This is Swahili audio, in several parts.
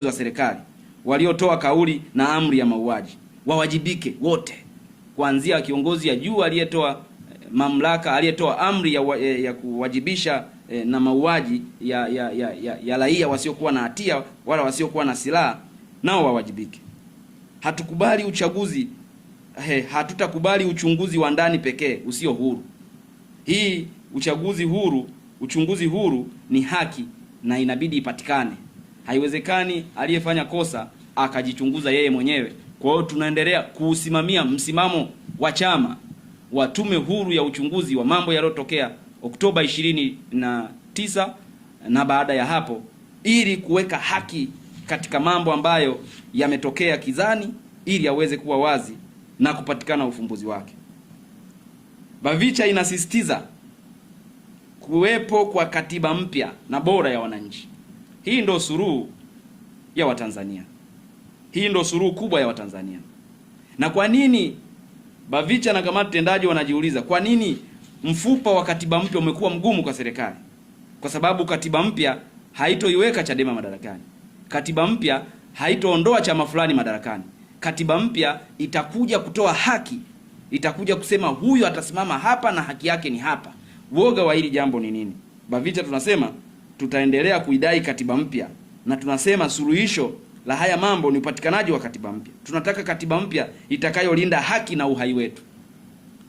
wa serikali waliotoa kauli na amri ya mauaji wawajibike wote, kuanzia kiongozi ya juu aliyetoa mamlaka, aliyetoa amri ya kuwajibisha na mauaji ya raia wasiokuwa na hatia wala wasiokuwa na silaha, nao wawajibike. Hatukubali uchaguzi, hatutakubali uchunguzi wa ndani pekee usio huru. Hii uchunguzi huru ni haki na inabidi ipatikane. Haiwezekani aliyefanya kosa akajichunguza yeye mwenyewe. Kwa hiyo tunaendelea kuusimamia msimamo wa chama wa tume huru ya uchunguzi wa mambo yaliyotokea Oktoba 29 na baada ya hapo, ili kuweka haki katika mambo ambayo yametokea kizani, ili aweze kuwa wazi na kupatikana ufumbuzi wake. Bavicha inasisitiza kuwepo kwa katiba mpya na bora ya wananchi. Hii ndo suluhu ya Watanzania. Hii ndo suluhu kubwa ya Watanzania. Na kwa nini Bavicha na kamati tendaji wanajiuliza kwa nini mfupa wa katiba mpya umekuwa mgumu kwa serikali? Kwa sababu katiba mpya haitoiweka Chadema madarakani. Katiba mpya haitoondoa chama fulani madarakani. Katiba mpya itakuja kutoa haki. Itakuja kusema huyu atasimama hapa na haki yake ni hapa. Woga wa hili jambo ni nini? Bavicha tunasema tutaendelea kuidai katiba mpya, na tunasema suluhisho la haya mambo ni upatikanaji wa katiba mpya. Tunataka katiba mpya itakayolinda haki na uhai wetu.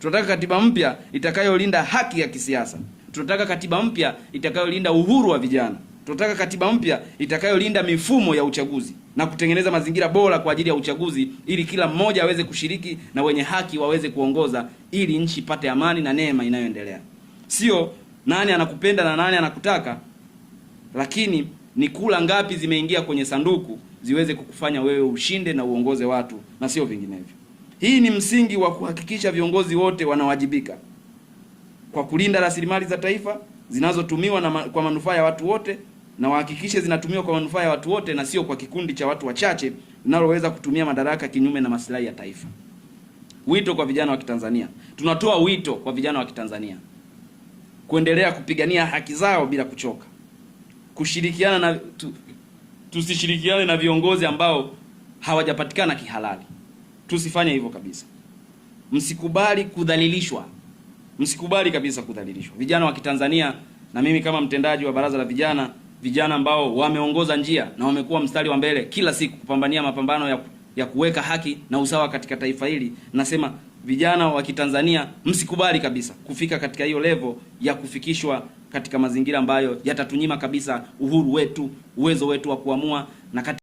Tunataka katiba mpya itakayolinda haki ya kisiasa. Tunataka katiba mpya itakayolinda uhuru wa vijana. Tunataka katiba mpya itakayolinda mifumo ya uchaguzi na kutengeneza mazingira bora kwa ajili ya uchaguzi, ili kila mmoja aweze kushiriki na wenye haki waweze kuongoza, ili nchi ipate amani na neema inayoendelea. Sio nani anakupenda na nani anakutaka, lakini ni kula ngapi zimeingia kwenye sanduku ziweze kukufanya wewe ushinde na uongoze watu, na sio vinginevyo. Hii ni msingi wa kuhakikisha viongozi wote wanawajibika kwa kulinda rasilimali za taifa zinazotumiwa kwa manufaa ya watu wote, na wahakikishe zinatumiwa kwa manufaa ya watu wote na sio kwa kikundi cha watu wachache linaloweza kutumia madaraka kinyume na maslahi ya taifa. Wito kwa vijana wa Kitanzania. Tunatoa wito kwa vijana wa Kitanzania kuendelea kupigania haki zao bila kuchoka. Kushirikiana tusishirikiane na viongozi ambao hawajapatikana kihalali. Tusifanye hivyo kabisa. Msikubali kudhalilishwa. Msikubali kabisa kudhalilishwa. Vijana wa Kitanzania, na mimi kama mtendaji wa baraza la vijana ambao wameongoza njia na wamekuwa mstari wa mbele kila siku kupambania mapambano ya kuweka haki na usawa katika taifa hili, nasema vijana wa Kitanzania msikubali kabisa kufika katika hiyo level ya kufikishwa katika mazingira ambayo yatatunyima kabisa uhuru wetu, uwezo wetu wa kuamua na